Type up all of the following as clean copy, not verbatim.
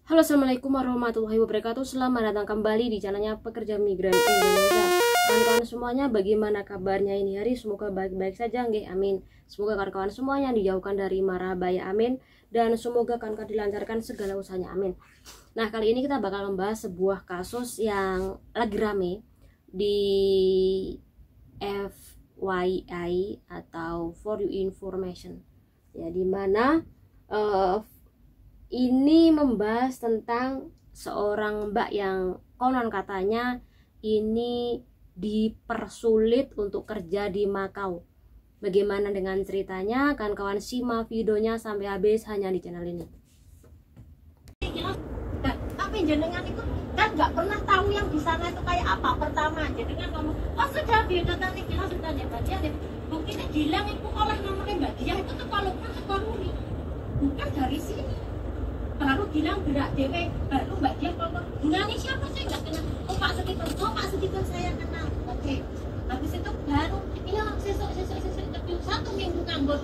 Halo, assalamualaikum warahmatullahi wabarakatuh. Selamat datang kembali di channelnya Pekerja Migran Indonesia. Kawan-kawan semuanya, bagaimana kabarnya ini hari? Semoga baik-baik saja, nggih, amin. Semoga kawan-kawan semuanya dijauhkan dari mara bahaya, amin. Dan semoga kawan-kawan dilancarkan segala usahanya, amin. Nah, kali ini kita bakal membahas sebuah kasus yang lagi rame di FYI atau For Your Information, ya, dimana ini membahas tentang seorang mbak yang konon katanya ini dipersulit untuk kerja di Makau. Bagaimana dengan ceritanya? Kawan-kawan simak videonya sampai habis hanya di channel ini. Tapi jenengan itu kan nggak pernah tahu yang di sana itu kayak apa. Pertama jenengan ngomong, oh sudah beda tadi kita sudah nyebat dia. Buktinya bilang itu oleh namanya Mbak Dia itu tuh kalau Kaluri bukan dari sini. Baru bilang gerak dewe, baru Mbak Dia kalau gunanya siapa saya nggak kenal. Oh Pak Segitu saya kenal. Oke. Habis itu baru iya sesok satu minggu nganggur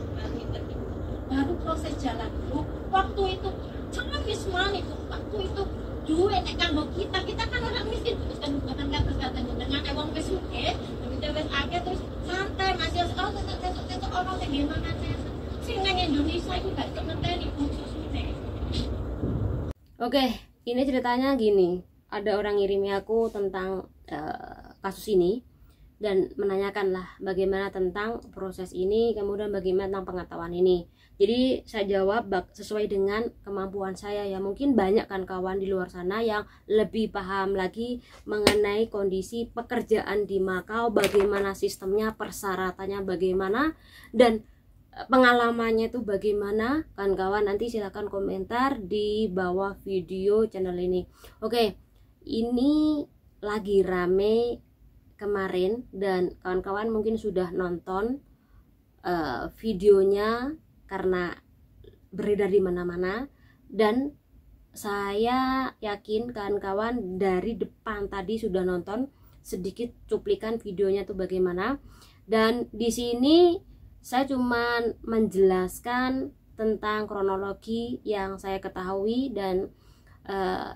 baru proses jalan dulu. Waktu itu jangan wisman itu waktu itu duit kanggo kita kan orang miskin terus kan bukan kata dengan wong wis sugih wis akeh terus santai masih sesuk orang sing gimana sing nang Indonesia itu gak ngenteni khusus. Oke, ini ceritanya gini. Ada orang ngirimi aku tentang kasus ini dan menanyakan lah bagaimana tentang proses ini, kemudian bagaimana tentang pengetahuan ini. Jadi saya jawab sesuai dengan kemampuan saya, ya. Mungkin banyak kan kawan di luar sana yang lebih paham lagi mengenai kondisi pekerjaan di Makau, bagaimana sistemnya, persyaratannya bagaimana, dan pengalamannya itu bagaimana. Kan kawan nanti silahkan komentar di bawah video channel ini. Oke, ini lagi rame kemarin dan kawan-kawan mungkin sudah nonton videonya karena beredar di mana-mana, dan saya yakin kawan-kawan dari depan tadi sudah nonton sedikit cuplikan videonya tuh bagaimana. Dan di sini saya cuman menjelaskan tentang kronologi yang saya ketahui dan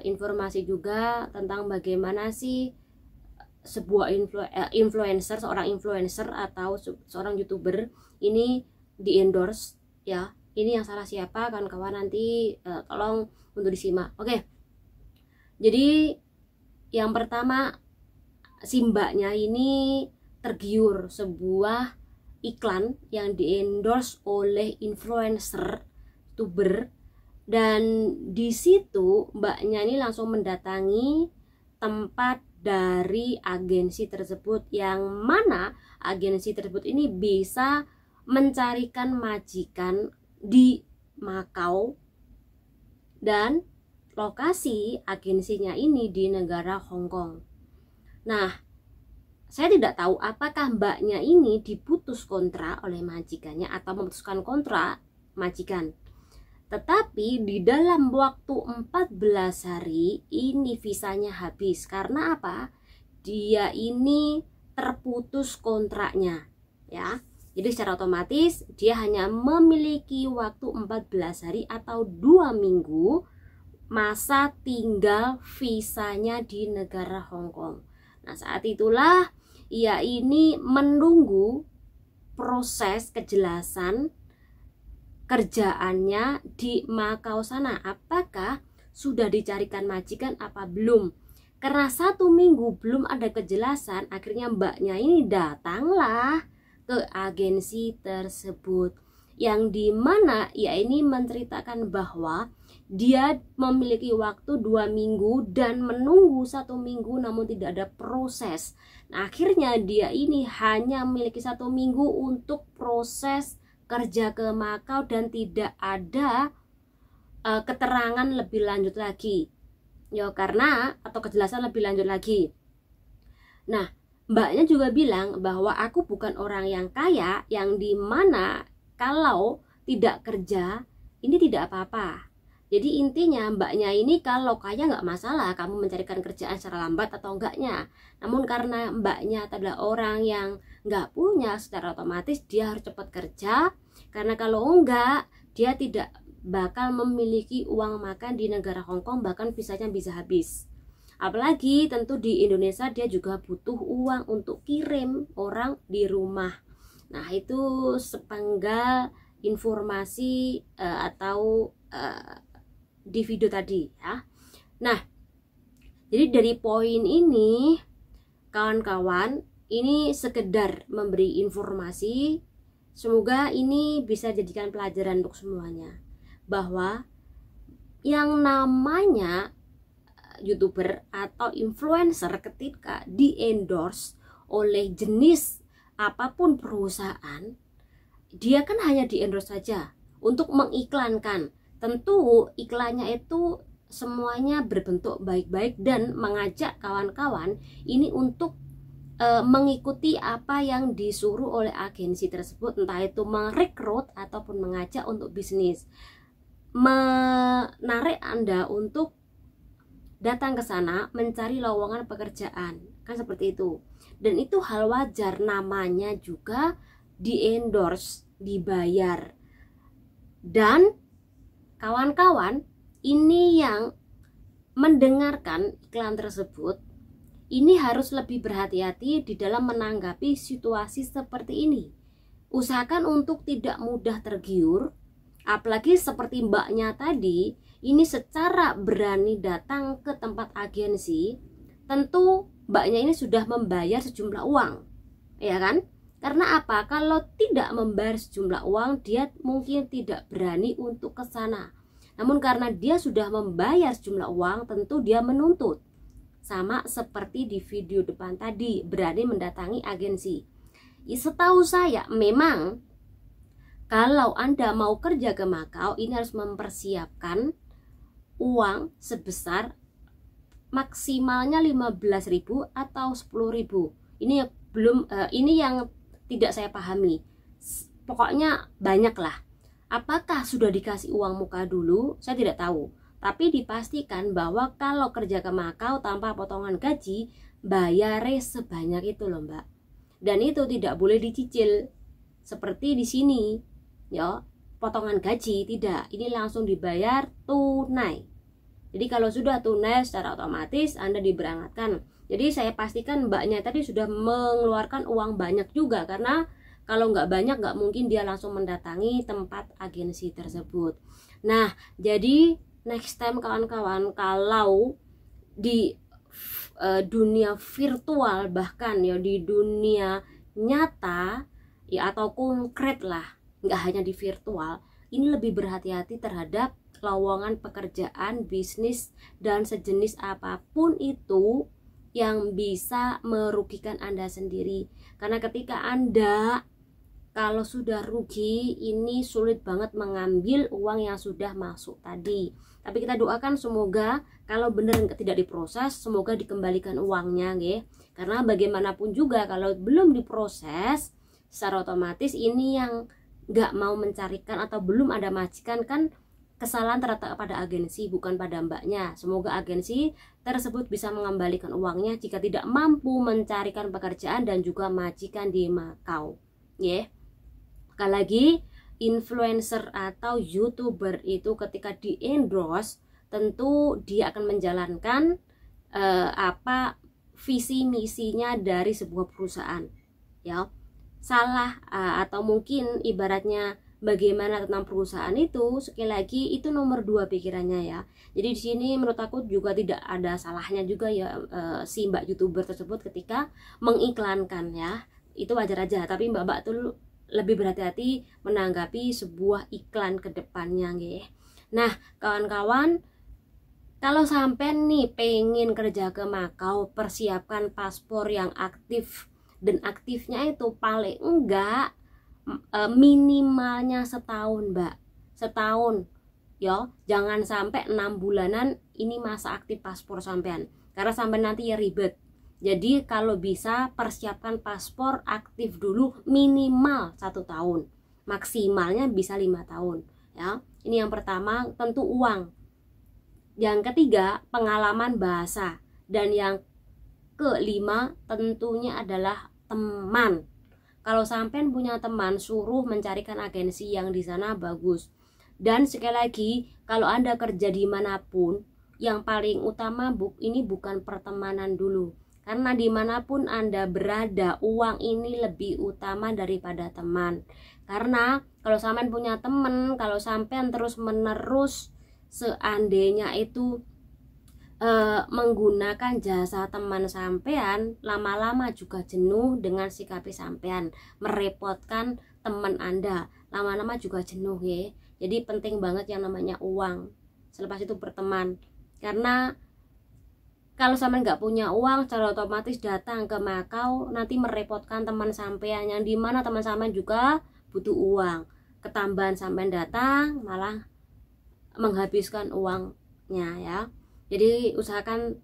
informasi juga tentang bagaimana sih sebuah influencer, seorang influencer atau seorang YouTuber ini di endorse, ya. Ini yang salah siapa kan kawan, nanti tolong untuk disimak. Oke. Jadi yang pertama, si mbaknya ini tergiur sebuah iklan yang di-endorse oleh influencer YouTuber, dan di situ mbaknya ini langsung mendatangi tempat dari agensi tersebut, yang mana agensi tersebut ini bisa mencarikan majikan di Makau, dan lokasi agensinya ini di negara Hong Kong. Nah, saya tidak tahu apakah mbaknya ini diputus kontrak oleh majikannya atau memutuskan kontrak majikan. Tetapi di dalam waktu 14 hari ini visanya habis. Karena apa? Dia ini terputus kontraknya, ya. Jadi secara otomatis dia hanya memiliki waktu 14 hari atau 2 minggu masa tinggal visanya di negara Hong Kong. Nah, saat itulah ia ini menunggu proses kejelasan kerjaannya di Makau sana, apakah sudah dicarikan majikan apa belum. Karena 1 minggu belum ada kejelasan, akhirnya mbaknya ini datanglah ke agensi tersebut, yang dimana ia ini menceritakan bahwa dia memiliki waktu 2 minggu dan menunggu 1 minggu namun tidak ada proses. Nah, akhirnya dia ini hanya memiliki 1 minggu untuk proses kerja ke Makau dan tidak ada keterangan lebih lanjut lagi, ya, karena atau kejelasan lebih lanjut lagi. Nah, mbaknya juga bilang bahwa aku bukan orang yang kaya, yang dimana kalau tidak kerja ini tidak apa-apa. Jadi intinya mbaknya ini kalau kaya nggak masalah kamu mencarikan kerjaan secara lambat atau enggaknya. Namun karena mbaknya adalah orang yang nggak punya, secara otomatis dia harus cepat kerja. Karena kalau enggak dia tidak bakal memiliki uang makan di negara Hong Kong, bahkan visanya bisa habis. Apalagi tentu di Indonesia dia juga butuh uang untuk kirim orang di rumah. Nah, itu sepenggal informasi atau di video tadi ya. Nah, jadi dari poin ini kawan-kawan, ini sekedar memberi informasi. Semoga ini bisa jadikan pelajaran untuk semuanya, bahwa yang namanya YouTuber atau influencer ketika di endorse oleh jenis apapun perusahaan, dia kan hanya di endorse saja untuk mengiklankan. Tentu iklannya itu semuanya berbentuk baik-baik dan mengajak kawan-kawan ini untuk mengikuti apa yang disuruh oleh agensi tersebut, entah itu merekrut ataupun mengajak untuk bisnis, menarik Anda untuk datang ke sana mencari lowongan pekerjaan, kan seperti itu. Dan itu hal wajar, namanya juga di endorse, dibayar. Dan kawan-kawan ini yang mendengarkan iklan tersebut, ini harus lebih berhati-hati di dalam menanggapi situasi seperti ini. Usahakan untuk tidak mudah tergiur, apalagi seperti mbaknya tadi, ini secara berani datang ke tempat agensi. Tentu mbaknya ini sudah membayar sejumlah uang, ya kan? Karena apa? Kalau tidak membayar sejumlah uang, dia mungkin tidak berani untuk ke sana. Namun karena dia sudah membayar sejumlah uang, tentu dia menuntut. Sama seperti di video depan tadi, berani mendatangi agensi. Setahu saya memang kalau Anda mau kerja ke Makau, ini harus mempersiapkan uang sebesar maksimalnya 15.000 atau 10.000. Ini belum ini yang tidak saya pahami. Pokoknya banyak lah. Apakah sudah dikasih uang muka dulu? Saya tidak tahu. Tapi dipastikan bahwa kalau kerja ke Makau tanpa potongan gaji, bayarnya sebanyak itu loh, Mbak. Dan itu tidak boleh dicicil seperti di sini. Ya, potongan gaji tidak, ini langsung dibayar tunai. Jadi kalau sudah tunai secara otomatis Anda diberangkatkan. Jadi saya pastikan mbaknya tadi sudah mengeluarkan uang banyak juga, karena kalau nggak banyak nggak mungkin dia langsung mendatangi tempat agensi tersebut. Nah, jadi next time kawan-kawan, kalau di dunia virtual, bahkan ya di dunia nyata ya atau konkret lah, nggak hanya di virtual, ini lebih berhati-hati terhadap lowongan pekerjaan, bisnis, dan sejenis apapun itu yang bisa merugikan Anda sendiri. Karena ketika Anda kalau sudah rugi, ini sulit banget mengambil uang yang sudah masuk tadi. Tapi kita doakan semoga kalau benar tidak diproses, semoga dikembalikan uangnya, nggih. Karena bagaimanapun juga kalau belum diproses, secara otomatis ini yang nggak mau mencarikan atau belum ada majikan, kan kesalahan terletak pada agensi, bukan pada mbaknya. Semoga agensi tersebut bisa mengembalikan uangnya jika tidak mampu mencarikan pekerjaan dan juga majikan di Makau. Ya, sekali lagi, influencer atau YouTuber itu ketika di endorse, tentu dia akan menjalankan apa visi misinya dari sebuah perusahaan. Ya, salah atau mungkin ibaratnya bagaimana tentang perusahaan itu, sekali lagi itu nomor 2 pikirannya ya. Jadi di sini menurut aku juga tidak ada salahnya juga ya si mbak YouTuber tersebut ketika mengiklankan ya, itu wajar aja. Tapi mbak-mbak tuh lebih berhati-hati menanggapi sebuah iklan ke depannya nggih. Nah, kawan-kawan, kalau sampai nih pengen kerja ke Makau, persiapkan paspor yang aktif, dan aktifnya itu paling enggak minimalnya setahun, Mbak. Setahun. Ya, jangan sampai 6 bulanan ini masa aktif paspor sampean. Karena sampai nanti ya ribet. Jadi kalau bisa persiapkan paspor aktif dulu minimal 1 tahun. Maksimalnya bisa 5 tahun, ya. Ini yang pertama, tentu uang. Yang ketiga, pengalaman bahasa. Dan yang kelima tentunya adalah teman. Kalau sampean punya teman, suruh mencarikan agensi yang di sana bagus. Dan sekali lagi, kalau Anda kerja dimanapun, yang paling utama ini bukan pertemanan dulu, karena dimanapun Anda berada, uang ini lebih utama daripada teman. Karena kalau sampean punya teman, kalau sampean terus menerus seandainya itu menggunakan jasa teman sampean, lama-lama juga jenuh dengan sikap sampean, merepotkan teman Anda, lama-lama juga jenuh ya. Jadi penting banget yang namanya uang, selepas itu berteman. Karena kalau sampean nggak punya uang, secara otomatis datang ke Makau nanti merepotkan teman sampean, yang dimana teman sampean juga butuh uang. Ketambahan sampean datang malah menghabiskan uangnya ya. Jadi usahakan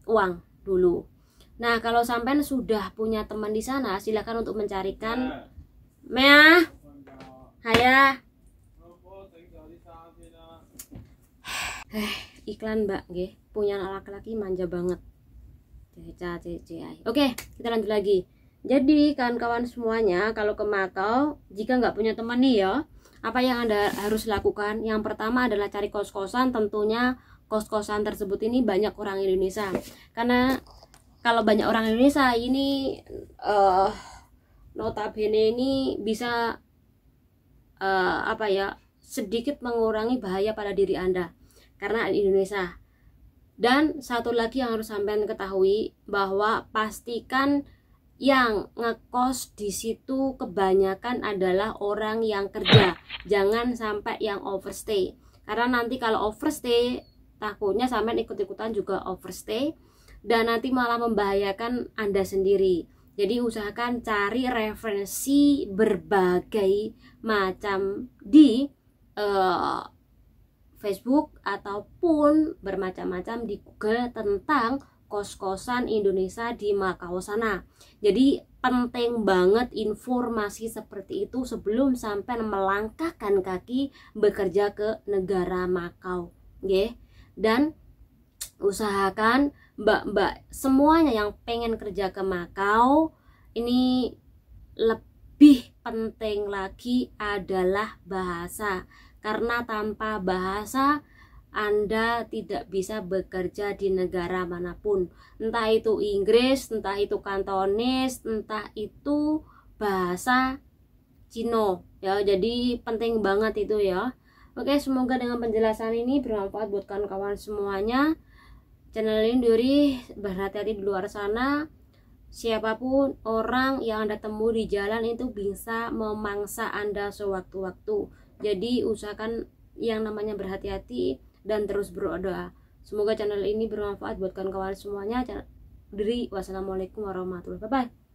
uang dulu. Nah, kalau sampean sudah punya teman di sana, silakan untuk mencarikan Mea. Haya. Iklan Mbak nggih, punya laki-laki manja banget. Oke, kita lanjut lagi. Jadi kawan-kawan semuanya, kalau ke Makau, jika nggak punya teman nih ya, apa yang Anda harus lakukan? Yang pertama adalah cari kos-kosan. Tentunya kos-kosan tersebut ini banyak orang Indonesia, karena kalau banyak orang Indonesia ini notabene ini bisa sedikit mengurangi bahaya pada diri Anda karena di Indonesia. Dan satu lagi yang harus sampean ketahui, bahwa pastikan yang ngekos di situ kebanyakan adalah orang yang kerja, jangan sampai yang overstay, karena nanti kalau overstay takutnya sampean ikut-ikutan juga overstay dan nanti malah membahayakan Anda sendiri. Jadi usahakan cari referensi berbagai macam di Facebook ataupun bermacam-macam di Google tentang kos-kosan Indonesia di Makau sana. Jadi penting banget informasi seperti itu sebelum sampai melangkahkan kaki bekerja ke negara Makau, nggih. Dan usahakan mbak-mbak semuanya yang pengen kerja ke Makau, ini lebih penting lagi adalah bahasa, karena tanpa bahasa Anda tidak bisa bekerja di negara manapun, entah itu Inggris, entah itu Kantonis, entah itu bahasa Cino ya. Jadi penting banget itu ya. Oke, semoga dengan penjelasan ini bermanfaat buat kawan-kawan semuanya. Channel ini Duri, berhati-hati di luar sana. Siapapun orang yang Anda temui di jalan itu bisa memangsa Anda sewaktu-waktu. Jadi usahakan yang namanya berhati-hati dan terus berdoa. Semoga channel ini bermanfaat buat kawan-kawan semuanya. Duri, wassalamualaikum warahmatullahi wabarakatuh. Bye bye.